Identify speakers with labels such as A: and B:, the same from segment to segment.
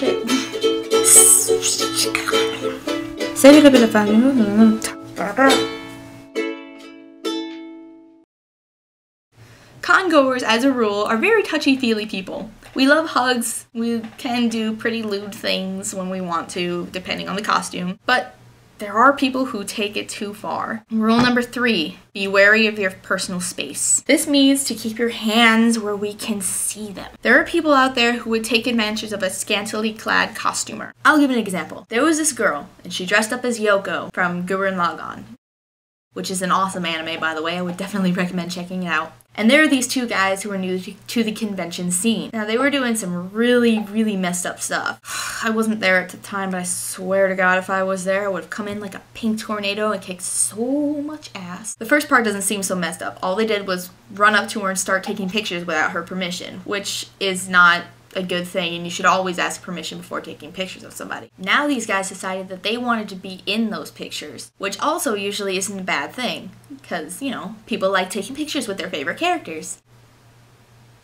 A: shit. Salut la femme. Con-goers, as a rule, are very touchy-feely people. We love hugs, we can do pretty lewd things when we want to, depending on the costume, but there are people who take it too far. Rule number 3, be wary of your personal space. This means to keep your hands where we can see them. There are people out there who would take advantage of a scantily clad costumer. I'll give an example. There was this girl, and she dressed up as Yoko from Gurren Lagann, which is an awesome anime, by the way. I would definitely recommend checking it out. And there are these two guys who were new to the convention scene. Now, they were doing some really, really messed up stuff. I wasn't there at the time, but I swear to God, if I was there, I would have come in like a pink tornado and kicked so much ass. The first part doesn't seem so messed up. All they did was run up to her and start taking pictures without her permission, which is not a good thing, and you should always ask permission before taking pictures of somebody. Now these guys decided that they wanted to be in those pictures, which also usually isn't a bad thing, because, you know, people like taking pictures with their favorite characters.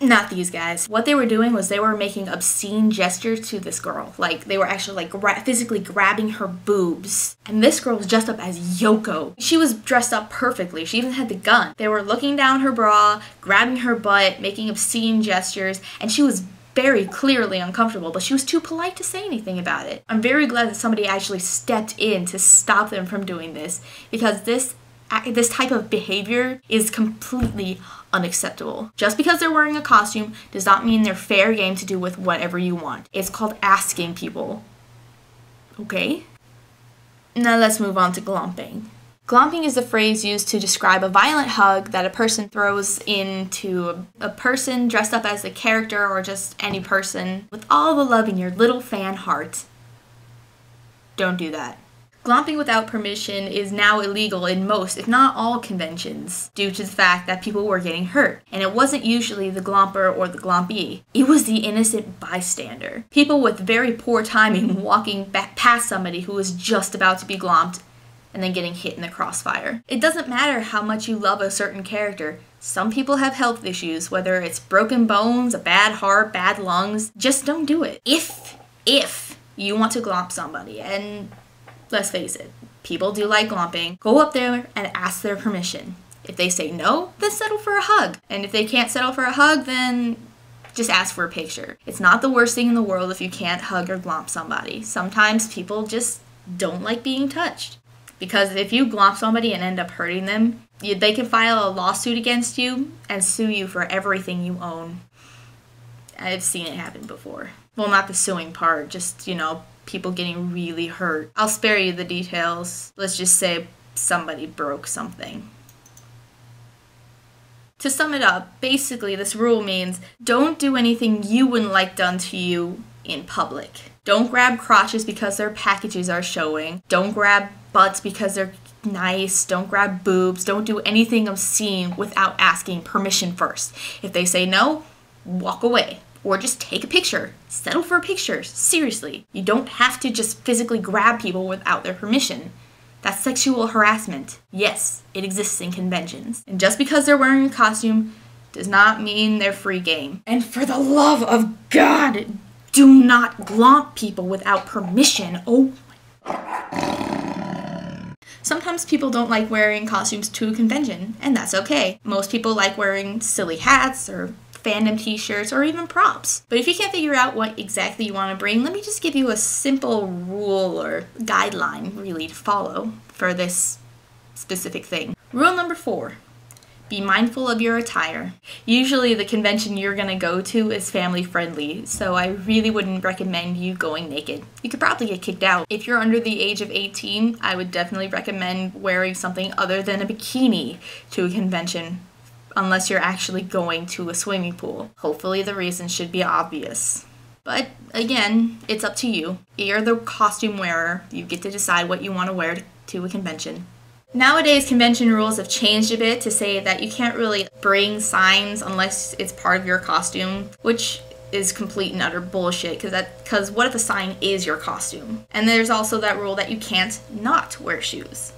A: Not these guys. What they were doing was they were making obscene gestures to this girl. Like, they were actually, like, physically grabbing her boobs. And this girl was dressed up as Yoko. She was dressed up perfectly. She even had the gun. They were looking down her bra, grabbing her butt, making obscene gestures, and she was very clearly uncomfortable, but she was too polite to say anything about it. I'm very glad that somebody actually stepped in to stop them from doing this, because this type of behavior is completely unacceptable. Just because they're wearing a costume does not mean they're fair game to do with whatever you want. It's called asking people. Okay? Now let's move on to glomping. Glomping is the phrase used to describe a violent hug that a person throws into a person dressed up as a character or just any person with all the love in your little fan heart. Don't do that. Glomping without permission is now illegal in most, if not all, conventions due to the fact that people were getting hurt. And it wasn't usually the glomper or the glompee. It was the innocent bystander. People with very poor timing walking past somebody who was just about to be glomped and then getting hit in the crossfire. It doesn't matter how much you love a certain character. Some people have health issues, whether it's broken bones, a bad heart, bad lungs. Just don't do it. If you want to glomp somebody, and let's face it, people do like glomping, go up there and ask their permission. If they say no, then settle for a hug. And if they can't settle for a hug, then just ask for a picture. It's not the worst thing in the world if you can't hug or glomp somebody. Sometimes people just don't like being touched. Because if you glomp somebody and end up hurting them, they can file a lawsuit against you and sue you for everything you own. I've seen it happen before. Well, not the suing part, just, you know, people getting really hurt. I'll spare you the details. Let's just say somebody broke something. To sum it up, basically this rule means don't do anything you wouldn't like done to you in public. Don't grab crotches because their packages are showing. Don't grab butts because they're nice. Don't grab boobs. Don't do anything obscene without asking permission first. If they say no, walk away. Or just take a picture. Settle for a picture. Seriously. You don't have to just physically grab people without their permission. That's sexual harassment. Yes, it exists in conventions. And just because they're wearing a costume does not mean they're free game. And for the love of God, do not glomp people without permission. Oh my God. Sometimes people don't like wearing costumes to a convention, and that's okay. Most people like wearing silly hats or fandom t-shirts or even props. But if you can't figure out what exactly you want to bring, let me just give you a simple rule or guideline really to follow for this specific thing. Rule number 4. Be mindful of your attire. Usually the convention you're going to go to is family friendly, so I really wouldn't recommend you going naked. You could probably get kicked out. If you're under the age of 18, I would definitely recommend wearing something other than a bikini to a convention, unless you're actually going to a swimming pool. Hopefully the reason should be obvious. But again, it's up to you. You're the costume wearer. You get to decide what you want to wear to a convention. Nowadays, convention rules have changed a bit to say that you can't really bring signs unless it's part of your costume, which is complete and utter bullshit, because what if a sign is your costume? And there's also that rule that you can't not wear shoes.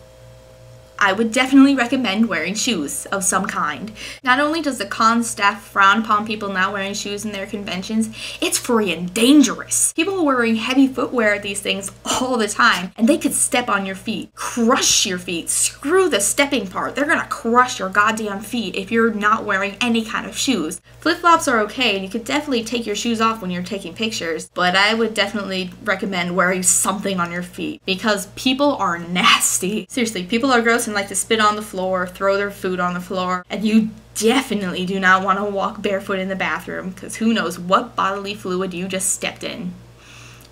A: I would definitely recommend wearing shoes of some kind. Not only does the con staff frown upon people not wearing shoes in their conventions, it's freaking dangerous. People are wearing heavy footwear at these things all the time, and they could step on your feet, crush your feet, screw the stepping part. They're gonna crush your goddamn feet if you're not wearing any kind of shoes. Flip-flops are okay, and you could definitely take your shoes off when you're taking pictures, but I would definitely recommend wearing something on your feet because people are nasty. Seriously, people are gross and like to spit on the floor, throw their food on the floor, and you definitely do not want to walk barefoot in the bathroom because who knows what bodily fluid you just stepped in.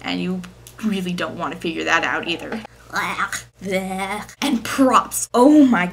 A: And you really don't want to figure that out either. And props. Oh my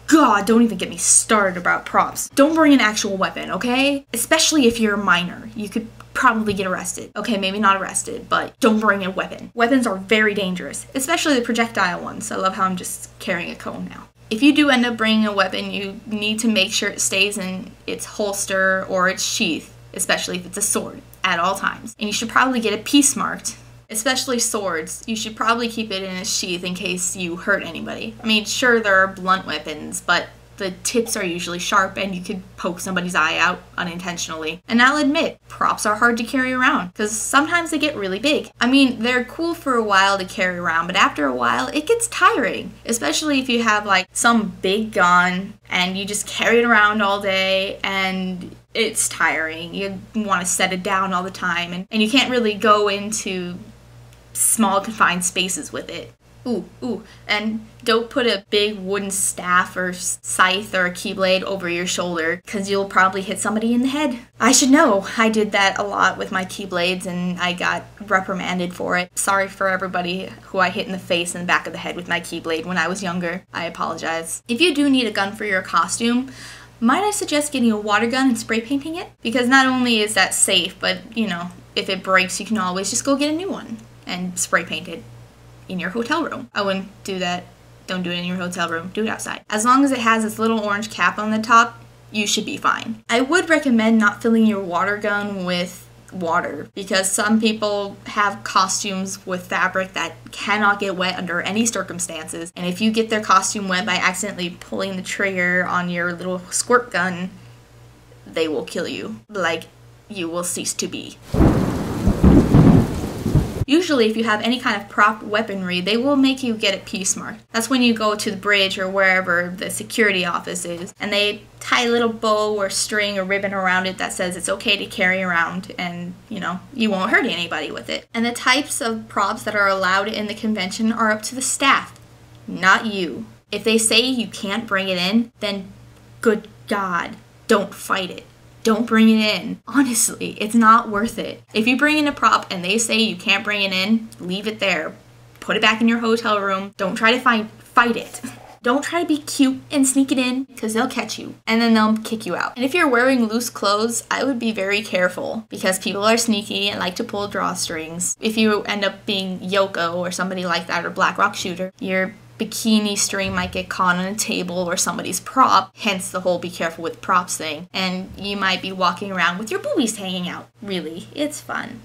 A: God, don't even get me started about props. Don't bring an actual weapon, okay? Especially if you're a minor. You could probably get arrested. Okay, maybe not arrested, but don't bring a weapon. Weapons are very dangerous, especially the projectile ones. I love how I'm just carrying a cone now. If you do end up bringing a weapon, you need to make sure it stays in its holster or its sheath, especially if it's a sword, at all times. And you should probably get it piece marked. Especially swords, you should probably keep it in a sheath in case you hurt anybody. I mean, sure, there are blunt weapons, but the tips are usually sharp and you could poke somebody's eye out unintentionally. And I'll admit, props are hard to carry around because sometimes they get really big. I mean, they're cool for a while to carry around, but after a while, it gets tiring. Especially if you have like some big gun and you just carry it around all day and it's tiring. You want to set it down all the time and you can't really go into small confined spaces with it. Ooh, and don't put a big wooden staff or scythe or a keyblade over your shoulder because you'll probably hit somebody in the head. I should know. I did that a lot with my keyblades and I got reprimanded for it. Sorry for everybody who I hit in the face and the back of the head with my keyblade when I was younger. I apologize. If you do need a gun for your costume, might I suggest getting a water gun and spray painting it? Because not only is that safe, but you know, if it breaks, you can always just go get a new one and spray paint it in your hotel room. I wouldn't do that. Don't do it in your hotel room. Do it outside. As long as it has this little orange cap on the top, you should be fine. I would recommend not filling your water gun with water because some people have costumes with fabric that cannot get wet under any circumstances. And if you get their costume wet by accidentally pulling the trigger on your little squirt gun, they will kill you. Like, you will cease to be. Usually, if you have any kind of prop weaponry, they will make you get it piece marked. That's when you go to the bridge or wherever the security office is, and they tie a little bow or string or ribbon around it that says it's okay to carry around and, you know, you won't hurt anybody with it. And the types of props that are allowed in the convention are up to the staff, not you. If they say you can't bring it in, then good God, don't fight it. Don't bring it in. Honestly, it's not worth it. If you bring in a prop and they say you can't bring it in, leave it there. Put it back in your hotel room. Don't try to fight it. Don't try to be cute and sneak it in because they'll catch you and then they'll kick you out. And if you're wearing loose clothes, I would be very careful because people are sneaky and like to pull drawstrings. If you end up being Yoko or somebody like that or Black Rock Shooter, your bikini string might get caught on a table or somebody's prop, hence the whole be careful with props thing. And you might be walking around with your boobies hanging out. Really, it's fun.